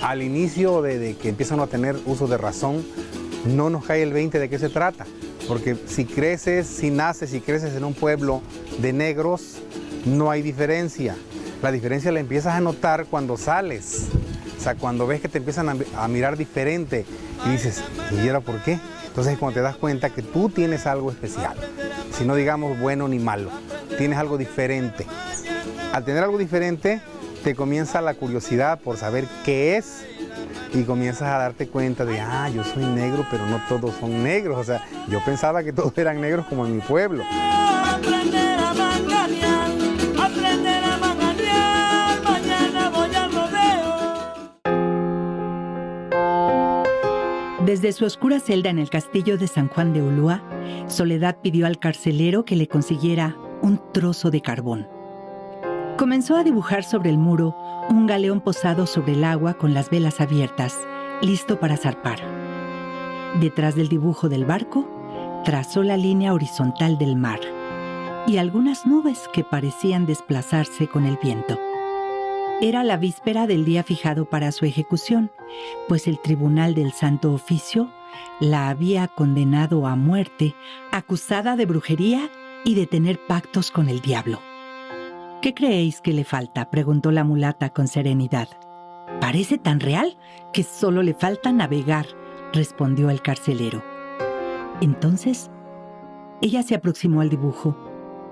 al inicio de que empiezan a tener uso de razón, no nos cae el 20 de qué se trata. Porque si naces y creces en un pueblo de negros, no hay diferencia. La diferencia la empiezas a notar cuando sales. O sea, cuando ves que te empiezan a mirar diferente y dices, ¿y ahora por qué? Entonces es cuando te das cuenta que tú tienes algo especial. Si no digamos bueno ni malo, tienes algo diferente. Al tener algo diferente, te comienza la curiosidad por saber qué es y comienzas a darte cuenta de, yo soy negro, pero no todos son negros. O sea, yo pensaba que todos eran negros como en mi pueblo. Aprender a manganear, aprender a manganear, mañana voy al rodeo. Desde su oscura celda en el castillo de San Juan de Ulúa, Soledad pidió al carcelero que le consiguiera un trozo de carbón. Comenzó a dibujar sobre el muro un galeón posado sobre el agua con las velas abiertas, listo para zarpar. Detrás del dibujo del barco, trazó la línea horizontal del mar y algunas nubes que parecían desplazarse con el viento. Era la víspera del día fijado para su ejecución, pues el Tribunal del Santo Oficio la había condenado a muerte, acusada de brujería y de tener pactos con el diablo. ¿Qué creéis que le falta?, preguntó la mulata con serenidad. Parece tan real que solo le falta navegar, respondió el carcelero. Entonces, ella se aproximó al dibujo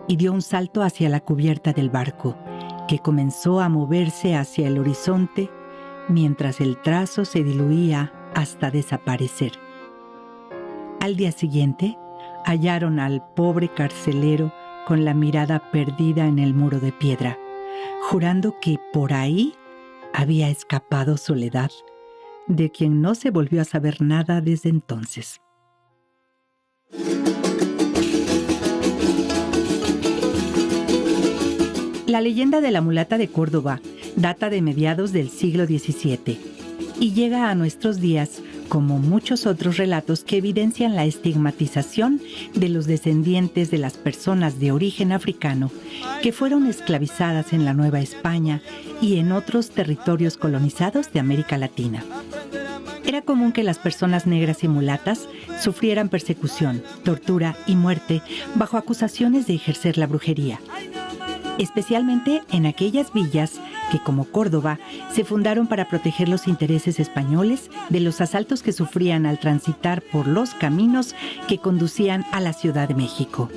y dio un salto hacia la cubierta del barco, que comenzó a moverse hacia el horizonte mientras el trazo se diluía hasta desaparecer. Al día siguiente, hallaron al pobre carcelero con la mirada perdida en el muro de piedra, jurando que por ahí había escapado Soledad, de quien no se volvió a saber nada desde entonces. La leyenda de la mulata de Córdoba data de mediados del siglo XVII y llega a nuestros días como muchos otros relatos que evidencian la estigmatización de los descendientes de las personas de origen africano que fueron esclavizadas en la Nueva España y en otros territorios colonizados de América Latina. Era común que las personas negras y mulatas sufrieran persecución, tortura y muerte bajo acusaciones de ejercer la brujería, especialmente en aquellas villas que, como Córdoba, se fundaron para proteger los intereses españoles de los asaltos que sufrían al transitar por los caminos que conducían a la Ciudad de México.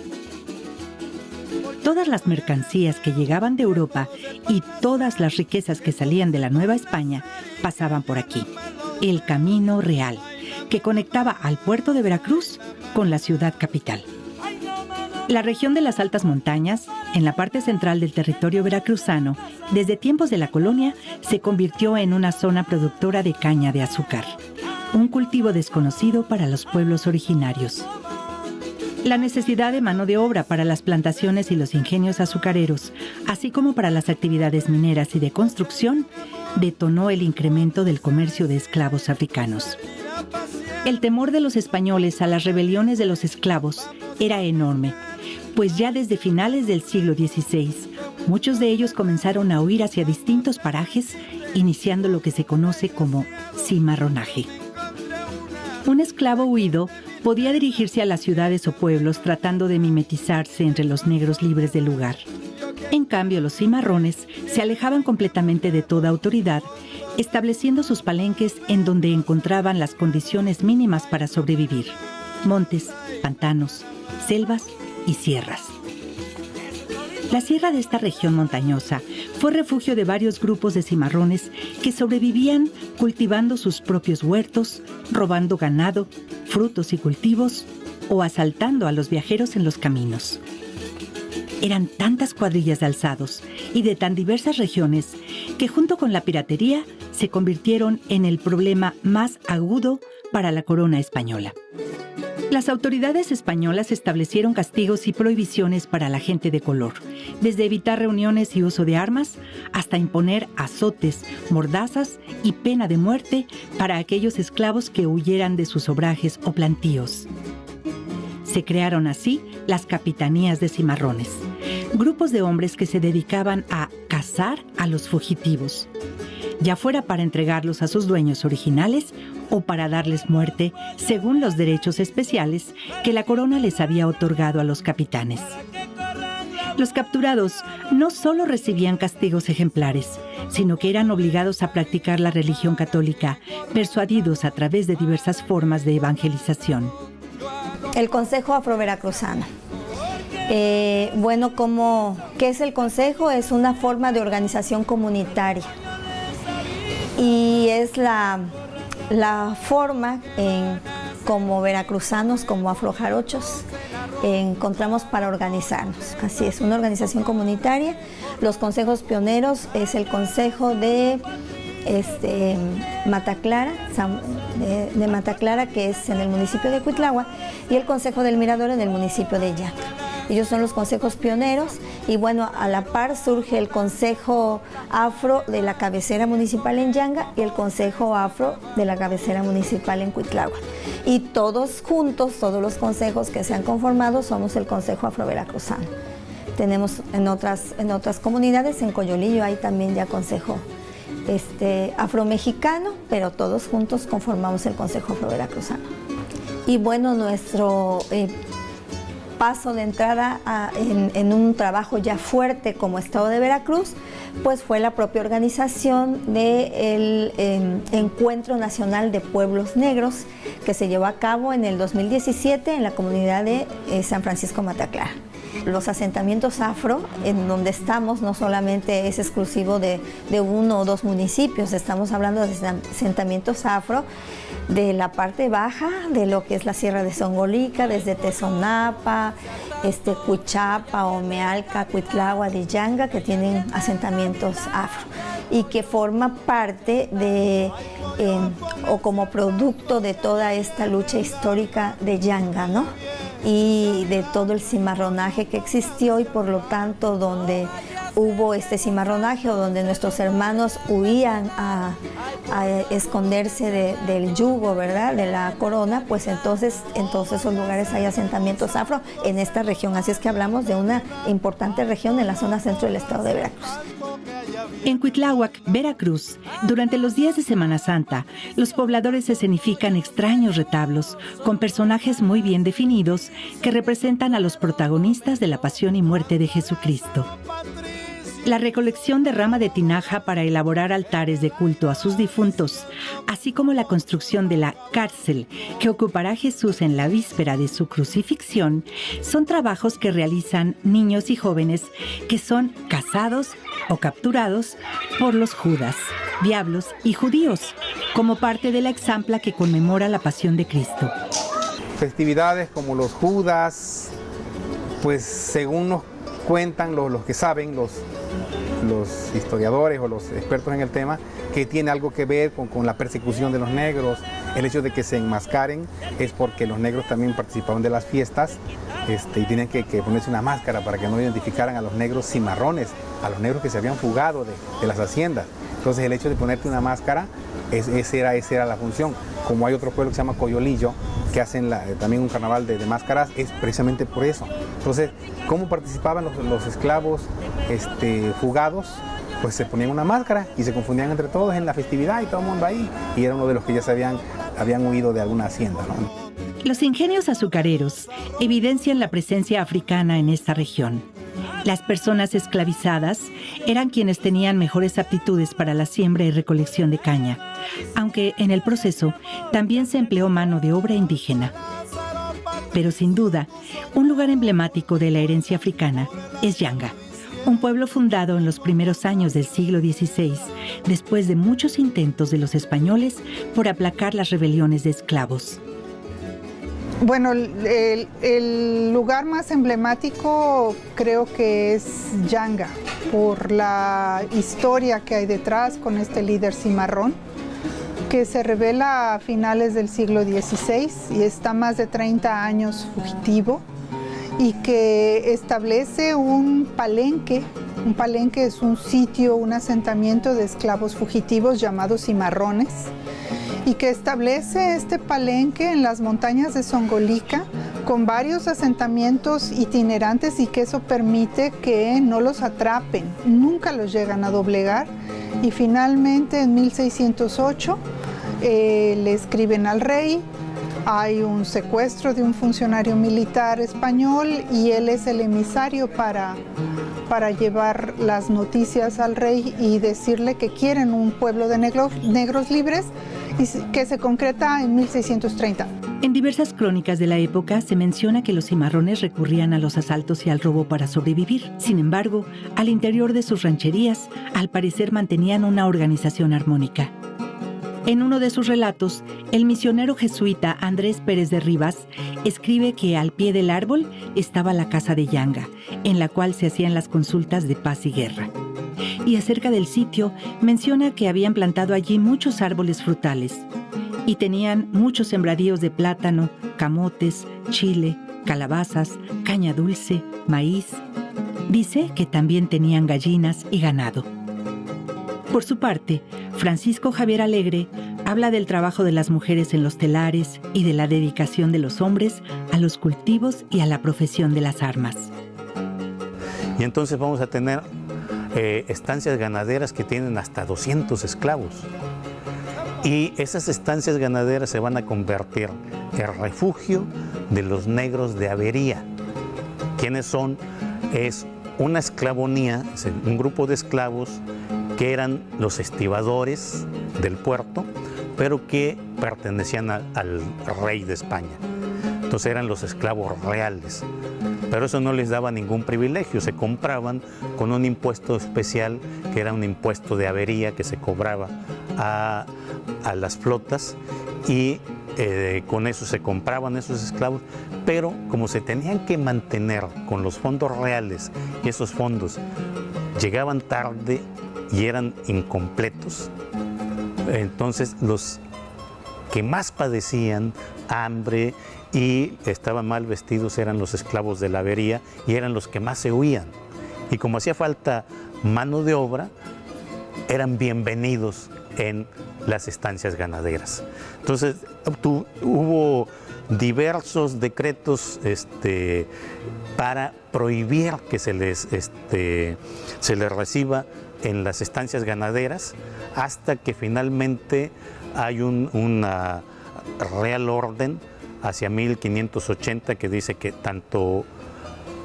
Todas las mercancías que llegaban de Europa y todas las riquezas que salían de la Nueva España pasaban por aquí. El Camino Real, que conectaba al puerto de Veracruz con la ciudad capital. La región de las altas montañas, en la parte central del territorio veracruzano, desde tiempos de la colonia, se convirtió en una zona productora de caña de azúcar, un cultivo desconocido para los pueblos originarios. La necesidad de mano de obra para las plantaciones y los ingenios azucareros, así como para las actividades mineras y de construcción, detonó el incremento del comercio de esclavos africanos. El temor de los españoles a las rebeliones de los esclavos era enorme, pues ya desde finales del siglo XVI, muchos de ellos comenzaron a huir hacia distintos parajes, iniciando lo que se conoce como cimarronaje. Un esclavo huido podía dirigirse a las ciudades o pueblos tratando de mimetizarse entre los negros libres del lugar. En cambio, los cimarrones se alejaban completamente de toda autoridad, estableciendo sus palenques en donde encontraban las condiciones mínimas para sobrevivir: montes, pantanos, selvas y sierras. La sierra de esta región montañosa fue refugio de varios grupos de cimarrones que sobrevivían cultivando sus propios huertos, robando ganado, frutos y cultivos o asaltando a los viajeros en los caminos. Eran tantas cuadrillas de alzados y de tan diversas regiones que junto con la piratería se convirtieron en el problema más agudo para la corona española. Las autoridades españolas establecieron castigos y prohibiciones para la gente de color, desde evitar reuniones y uso de armas hasta imponer azotes, mordazas y pena de muerte para aquellos esclavos que huyeran de sus obrajes o plantíos. Se crearon así las capitanías de cimarrones, grupos de hombres que se dedicaban a cazar a los fugitivos. ya fuera para entregarlos a sus dueños originales o para darles muerte según los derechos especiales que la corona les había otorgado a los capitanes. Los capturados no solo recibían castigos ejemplares, sino que eran obligados a practicar la religión católica, persuadidos a través de diversas formas de evangelización. El Consejo Afro-Veracruzano. ¿Qué es el Consejo? Es una forma de organización comunitaria y es la forma como veracruzanos, como afrojarochos, encontramos para organizarnos. Así es, una organización comunitaria. Los consejos pioneros es el Consejo de Mataclara, de Mataclara, que es en el municipio de Cuitláhuac, y el Consejo del Mirador en el municipio de Yanga. Ellos son los consejos pioneros y bueno, a la par surge el Consejo Afro de la cabecera municipal en Yanga y el Consejo Afro de la cabecera municipal en Cuitláhuac. Y todos juntos, todos los consejos que se han conformado, somos el Consejo Afro-Veracruzano. Tenemos en otras comunidades, en Coyolillo hay también ya consejo afromexicano, pero todos juntos conformamos el Consejo Afro-Veracruzano. Y bueno, nuestro paso de entrada en un trabajo ya fuerte como Estado de Veracruz, pues fue la propia organización del Encuentro Nacional de Pueblos Negros que se llevó a cabo en el 2017 en la comunidad de San Francisco Mataclara. Los asentamientos afro en donde estamos no solamente es exclusivo de uno o dos municipios, estamos hablando de asentamientos afro de la parte baja de lo que es la Sierra de Songolica, desde Tezonapa, Cuichapa, Omealca, Cuitláhuac, de Yanga, que tienen asentamientos afro y que forma parte de o como producto de toda esta lucha histórica de Yanga, ¿no? Y de todo el cimarronaje que existió y por lo tanto donde hubo este cimarronaje o donde nuestros hermanos huían a esconderse del yugo, ¿verdad?, de la corona, pues entonces en todos esos lugares hay asentamientos afro en esta región. Así es que hablamos de una importante región en la zona centro del estado de Veracruz. En Cuitláhuac, Veracruz, durante los días de Semana Santa, los pobladores escenifican extraños retablos con personajes muy bien definidos que representan a los protagonistas de la pasión y muerte de Jesucristo. La recolección de rama de tinaja para elaborar altares de culto a sus difuntos, así como la construcción de la cárcel que ocupará Jesús en la víspera de su crucifixión, son trabajos que realizan niños y jóvenes que son cazados o capturados por los judas, diablos y judíos, como parte de la exampla que conmemora la pasión de Cristo. Festividades como los judas, pues según nos cuentan los que saben, los historiadores o los expertos en el tema, que tiene algo que ver con la persecución de los negros. El hecho de que se enmascaren es porque los negros también participaban de las fiestas y tenían que ponerse una máscara para que no identificaran a los negros cimarrones, a los negros que se habían fugado de las haciendas. Entonces el hecho de ponerte una máscara, esa era la función. Como hay otro pueblo que se llama Coyolillo, que hacen también un carnaval de máscaras, es precisamente por eso. Entonces, ¿cómo participaban los esclavos fugados? Pues se ponían una máscara y se confundían entre todos en la festividad y todo el mundo ahí. Y era uno de los que ya habían huido de alguna hacienda, ¿no? Los ingenios azucareros evidencian la presencia africana en esta región. Las personas esclavizadas eran quienes tenían mejores aptitudes para la siembra y recolección de caña, aunque en el proceso también se empleó mano de obra indígena. Pero sin duda, un lugar emblemático de la herencia africana es Yanga, un pueblo fundado en los primeros años del siglo XVI, después de muchos intentos de los españoles por aplacar las rebeliones de esclavos. Bueno, el lugar más emblemático creo que es Yanga, por la historia que hay detrás con este líder cimarrón, que se revela a finales del siglo XVI y está más de 30 años fugitivo, y que establece un palenque. Un palenque es un sitio, un asentamiento de esclavos fugitivos llamados cimarrones, y que establece este palenque en las montañas de Songolica con varios asentamientos itinerantes, y que eso permite que no los atrapen, nunca los llegan a doblegar, Y finalmente en 1608 le escriben al rey, hay un secuestro de un funcionario militar español y él es el emisario para llevar las noticias al rey y decirle que quieren un pueblo de negros libres, y que se concreta en 1630. En diversas crónicas de la época se menciona que los cimarrones recurrían a los asaltos y al robo para sobrevivir. Sin embargo, al interior de sus rancherías, al parecer mantenían una organización armónica. En uno de sus relatos, el misionero jesuita Andrés Pérez de Rivas escribe que al pie del árbol estaba la casa de Yanga, en la cual se hacían las consultas de paz y guerra. Y acerca del sitio, menciona que habían plantado allí muchos árboles frutales y tenían muchos sembradíos de plátano, camotes, chile, calabazas, caña dulce, maíz. Dice que también tenían gallinas y ganado. Por su parte, Francisco Javier Alegre habla del trabajo de las mujeres en los telares y de la dedicación de los hombres a los cultivos y a la profesión de las armas. Y entonces vamos a tener estancias ganaderas que tienen hasta 200 esclavos. Y esas estancias ganaderas se van a convertir en el refugio de los negros de Avería. ¿Quiénes son? Es una esclavonía, es un grupo de esclavos que eran los estibadores del puerto, pero que pertenecían al rey de España. Entonces eran los esclavos reales. Pero eso no les daba ningún privilegio, se compraban con un impuesto especial, que era un impuesto de avería que se cobraba a las flotas, y con eso se compraban esos esclavos, pero como se tenían que mantener con los fondos reales, y esos fondos llegaban tarde y eran incompletos, entonces los que más padecían hambre y estaban mal vestidos eran los esclavos de la avería, y eran los que más se huían. Y como hacía falta mano de obra, eran bienvenidos en las estancias ganaderas. Entonces hubo diversos decretos para prohibir que se les reciba en las estancias ganaderas, hasta que finalmente hay una real orden hacia 1580 que dice que tanto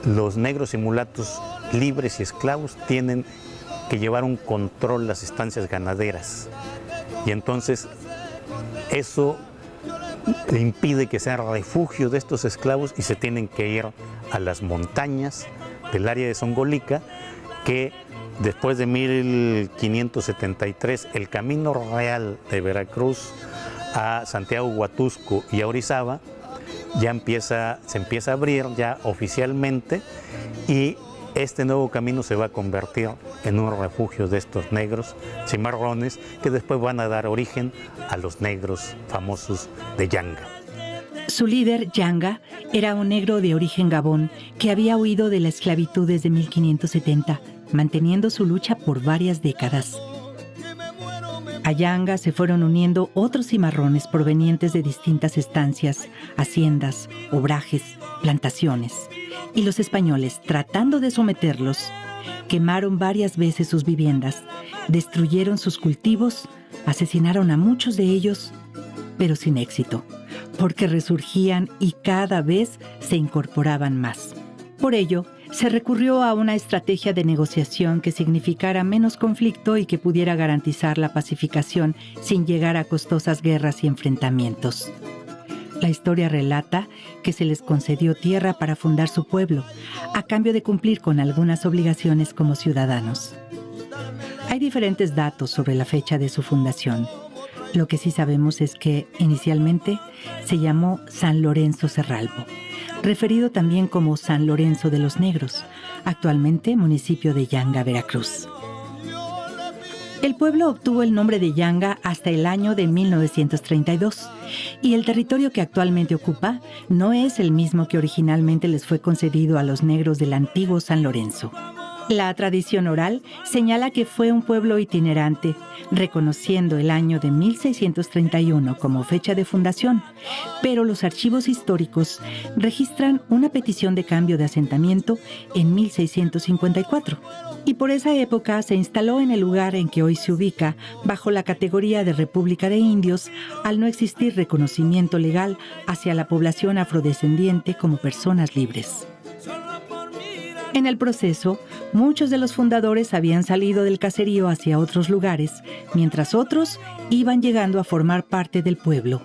los negros y mulatos libres y esclavos tienen que llevar un control las estancias ganaderas. Y entonces eso impide que sea refugio de estos esclavos y se tienen que ir a las montañas del área de Zongolica, que después de 1573 el camino real de Veracruz a Santiago Huatusco y a Orizaba se empieza a abrir ya oficialmente, y este nuevo camino se va a convertir en un refugio de estos negros cimarrones que después van a dar origen a los negros famosos de Yanga. Su líder, Yanga, era un negro de origen gabón que había huido de la esclavitud desde 1570, manteniendo su lucha por varias décadas. A Yanga se fueron uniendo otros cimarrones provenientes de distintas estancias, haciendas, obrajes, plantaciones. Y los españoles, tratando de someterlos, quemaron varias veces sus viviendas, destruyeron sus cultivos, asesinaron a muchos de ellos, pero sin éxito, porque resurgían y cada vez se incorporaban más. Por ello, se recurrió a una estrategia de negociación que significara menos conflicto y que pudiera garantizar la pacificación sin llegar a costosas guerras y enfrentamientos. La historia relata que se les concedió tierra para fundar su pueblo, a cambio de cumplir con algunas obligaciones como ciudadanos. Hay diferentes datos sobre la fecha de su fundación. Lo que sí sabemos es que inicialmente se llamó San Lorenzo Cerralbo, referido también como San Lorenzo de los Negros, actualmente municipio de Yanga, Veracruz. El pueblo obtuvo el nombre de Yanga hasta el año de 1932, y el territorio que actualmente ocupa no es el mismo que originalmente les fue concedido a los negros del antiguo San Lorenzo. La tradición oral señala que fue un pueblo itinerante, reconociendo el año de 1631 como fecha de fundación, pero los archivos históricos registran una petición de cambio de asentamiento en 1654, y por esa época se instaló en el lugar en que hoy se ubica bajo la categoría de República de Indios, al no existir reconocimiento legal hacia la población afrodescendiente como personas libres. En el proceso, muchos de los fundadores habían salido del caserío hacia otros lugares, mientras otros iban llegando a formar parte del pueblo.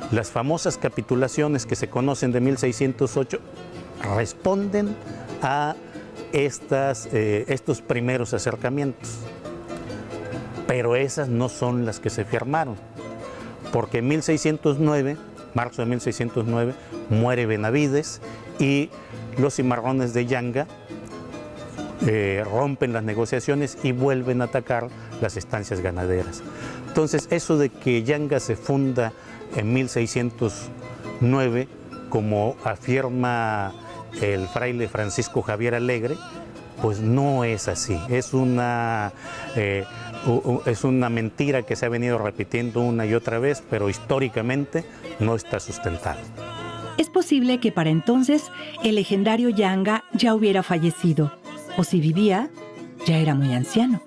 Las famosas capitulaciones que se conocen de 1608 responden a estos primeros acercamientos, pero esas no son las que se firmaron, porque en 1609, marzo de 1609, muere Benavides y los cimarrones de Yanga rompen las negociaciones y vuelven a atacar las estancias ganaderas. Entonces, eso de que Yanga se funda en 1609, como afirma el fraile Francisco Javier Alegre, pues no es así. Es una mentira que se ha venido repitiendo una y otra vez, pero históricamente no está sustentada. Es posible que para entonces el legendario Yanga ya hubiera fallecido, o si vivía, ya era muy anciano.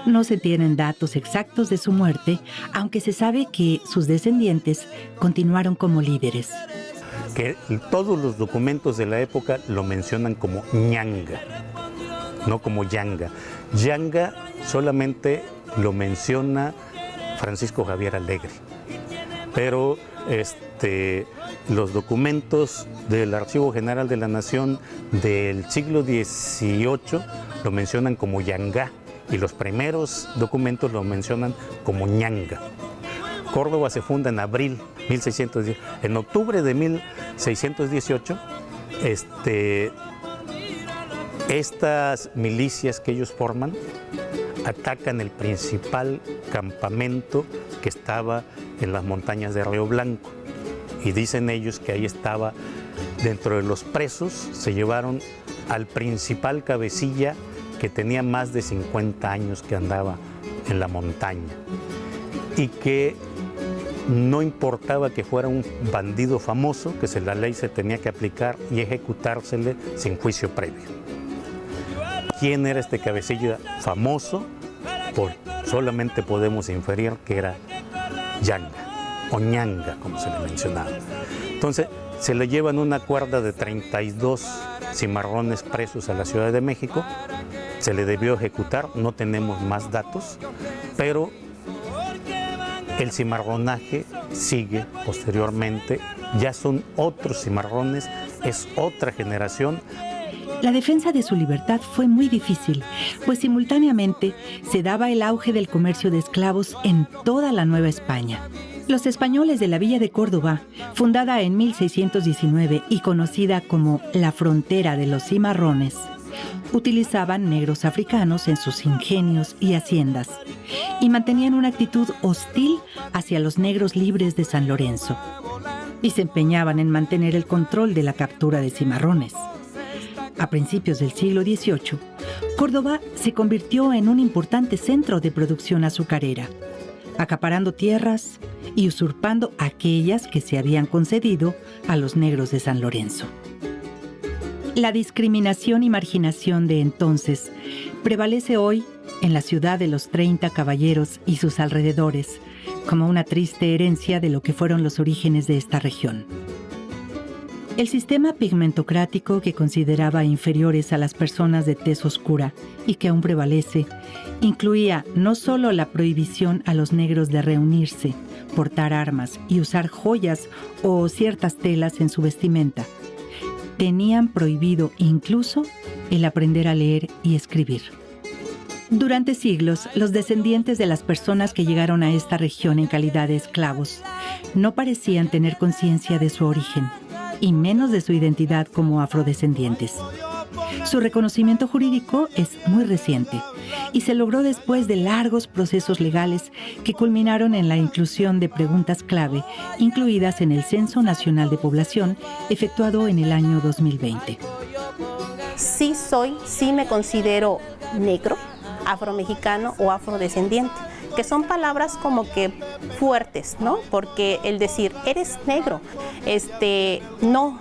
No se tienen datos exactos de su muerte, aunque se sabe que sus descendientes continuaron como líderes. Que todos los documentos de la época lo mencionan como Ñanga, no como Yanga. Yanga solamente lo menciona Francisco Javier Alegre, pero los documentos del Archivo General de la Nación del siglo XVIII lo mencionan como Yanga y los primeros documentos lo mencionan como Ñanga. Córdoba se funda en abril 1610. En octubre de 1618, estas milicias que ellos forman atacan el principal campamento que estaba en las montañas de Río Blanco. Y dicen ellos que ahí estaba, dentro de los presos, se llevaron al principal cabecilla que tenía más de 50 años que andaba en la montaña. Y que no importaba que fuera un bandido famoso, que la ley se tenía que aplicar y ejecutársele sin juicio previo. ¿Quién era este cabecilla famoso? Pues solamente podemos inferir que era Yanga o Ñanga, como se le mencionaba. Entonces, se le llevan una cuerda de 32 cimarrones presos a la Ciudad de México. Se le debió ejecutar, no tenemos más datos, pero el cimarronaje sigue posteriormente. Ya son otros cimarrones, es otra generación. La defensa de su libertad fue muy difícil, pues simultáneamente se daba el auge del comercio de esclavos en toda la Nueva España. Los españoles de la villa de Córdoba, fundada en 1619 y conocida como la frontera de los cimarrones, utilizaban negros africanos en sus ingenios y haciendas y mantenían una actitud hostil hacia los negros libres de San Lorenzo y se empeñaban en mantener el control de la captura de cimarrones. A principios del siglo XVIII, Córdoba se convirtió en un importante centro de producción azucarera, acaparando tierras y usurpando aquellas que se habían concedido a los negros de San Lorenzo. La discriminación y marginación de entonces prevalece hoy en la ciudad de los 30 caballeros y sus alrededores, como una triste herencia de lo que fueron los orígenes de esta región. El sistema pigmentocrático que consideraba inferiores a las personas de tez oscura y que aún prevalece, incluía no solo la prohibición a los negros de reunirse, portar armas y usar joyas o ciertas telas en su vestimenta. Tenían prohibido incluso el aprender a leer y escribir. Durante siglos, los descendientes de las personas que llegaron a esta región en calidad de esclavos no parecían tener conciencia de su origen, y menos de su identidad como afrodescendientes. Su reconocimiento jurídico es muy reciente y se logró después de largos procesos legales que culminaron en la inclusión de preguntas clave incluidas en el Censo Nacional de Población efectuado en el año 2020. sí me considero negro, afromexicano o afrodescendiente, que son palabras como que fuertes, ¿no? Porque el decir, eres negro, no,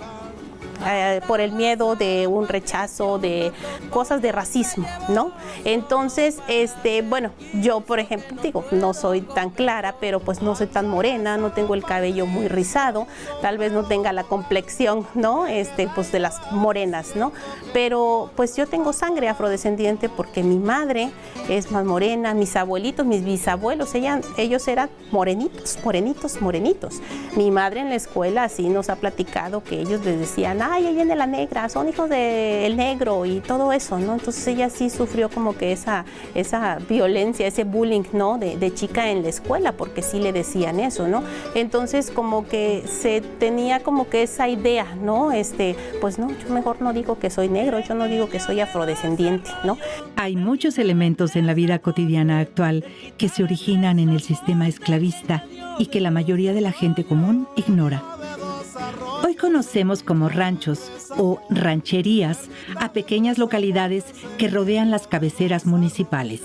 por el miedo de un rechazo, de cosas de racismo, ¿no? Entonces, bueno, yo, por ejemplo, digo, no soy tan clara, pero pues no soy tan morena, no tengo el cabello muy rizado, tal vez no tenga la complexión, ¿no? Pues de las morenas, ¿no? Pero pues yo tengo sangre afrodescendiente porque mi madre es más morena, mis abuelitos, mis bisabuelos, ellos eran morenitos. Mi madre en la escuela sí nos ha platicado que ellos les decían, ay, ahí viene la negra, son hijos del negro y todo eso, ¿no? Entonces ella sí sufrió como que esa violencia, ese bullying, ¿no? De chica en la escuela, porque sí le decían eso, ¿no? Entonces como que se tenía como que esa idea, ¿no? Pues no, yo mejor no digo que soy negro, yo no digo que soy afrodescendiente, ¿no? Hay muchos elementos en la vida cotidiana actual que se originan en el sistema esclavista y que la mayoría de la gente común ignora. Hoy conocemos como ranchos o rancherías a pequeñas localidades que rodean las cabeceras municipales.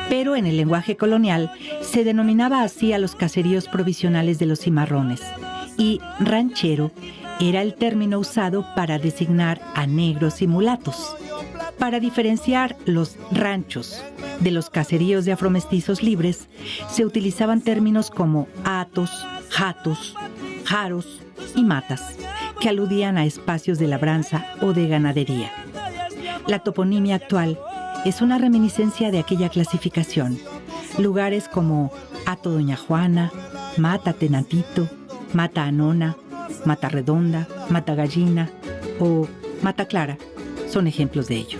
Pero en el lenguaje colonial se denominaba así a los caseríos provisionales de los cimarrones. Y ranchero era el término usado para designar a negros y mulatos. Para diferenciar los ranchos de los caseríos de afromestizos libres, se utilizaban términos como hatos, jatos, jaros y matas, que aludían a espacios de labranza o de ganadería. La toponimia actual es una reminiscencia de aquella clasificación. Lugares como Hato Doña Juana, Mata Tenantito, Mata Anona, Mata Redonda, Mata Gallina o Mata Clara son ejemplos de ello.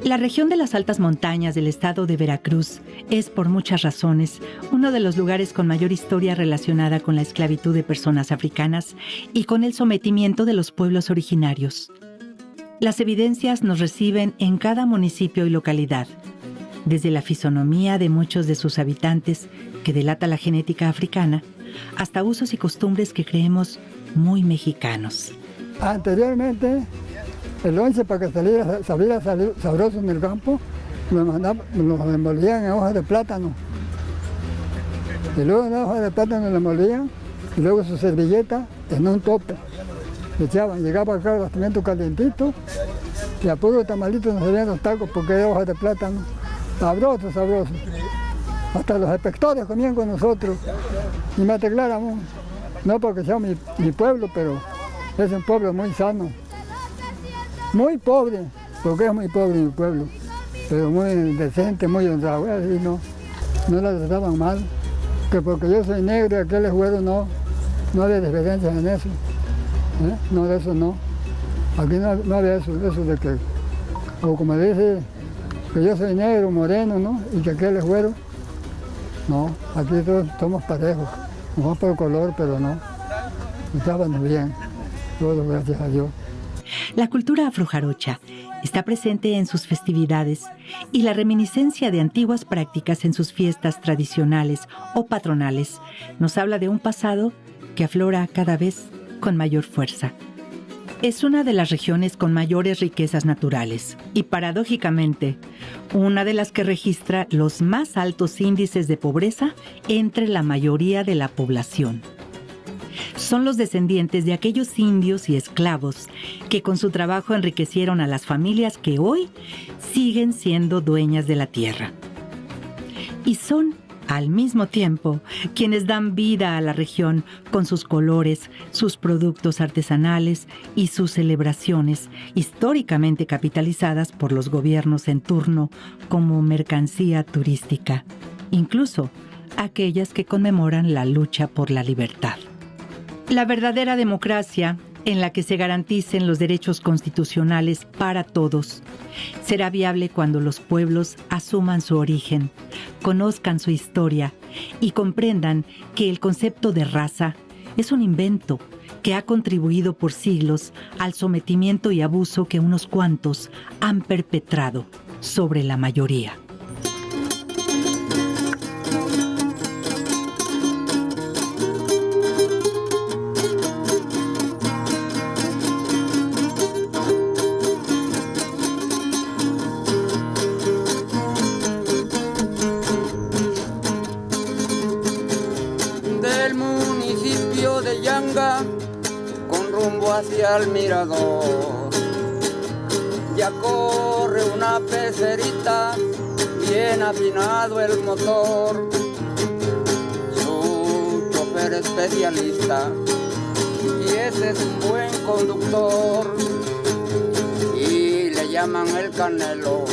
La región de las altas montañas del estado de Veracruz es, por muchas razones, uno de los lugares con mayor historia relacionada con la esclavitud de personas africanas y con el sometimiento de los pueblos originarios. Las evidencias nos reciben en cada municipio y localidad, desde la fisonomía de muchos de sus habitantes, que delata la genética africana, hasta usos y costumbres que creemos muy mexicanos. Anteriormente, el lonche para que saliera sabroso en el campo, lo envolvían en hojas de plátano. Y luego en la hoja de plátano lo molían y luego su servilleta en un tope. Le echaban, llegaba acá el bastimento calientito y a puro tamalito nos salían los tacos porque era hoja de plátano. Sabroso, sabroso. Hasta los espectores comían con nosotros. Y me aclaramos, no porque sea mi pueblo, pero es un pueblo muy sano. Muy pobre, porque es muy pobre mi pueblo, pero muy decente, muy honrado, así no la trataban mal, que porque yo soy negro y aquel es güero, no había diferencia en eso, no, de eso no, aquí no había eso de que, o como dice, que yo soy negro, moreno, ¿no? Y que aquel es güero, no, aquí todos somos parejos, no por color, pero no, estábamos bien, todos gracias a Dios. La cultura afrojarocha está presente en sus festividades y la reminiscencia de antiguas prácticas en sus fiestas tradicionales o patronales nos habla de un pasado que aflora cada vez con mayor fuerza. Es una de las regiones con mayores riquezas naturales y, paradójicamente, una de las que registra los más altos índices de pobreza entre la mayoría de la población. Son los descendientes de aquellos indios y esclavos que con su trabajo enriquecieron a las familias que hoy siguen siendo dueñas de la tierra. Y son, al mismo tiempo, quienes dan vida a la región con sus colores, sus productos artesanales y sus celebraciones, históricamente capitalizadas por los gobiernos en turno como mercancía turística, incluso aquellas que conmemoran la lucha por la libertad. La verdadera democracia, en la que se garanticen los derechos constitucionales para todos, será viable cuando los pueblos asuman su origen, conozcan su historia y comprendan que el concepto de raza es un invento que ha contribuido por siglos al sometimiento y abuso que unos cuantos han perpetrado sobre la mayoría. hacia el mirador. Ya corre una pecerita, bien afinado el motor. Su chofer especialista, y ese es un buen conductor. Y le llaman el Canelo.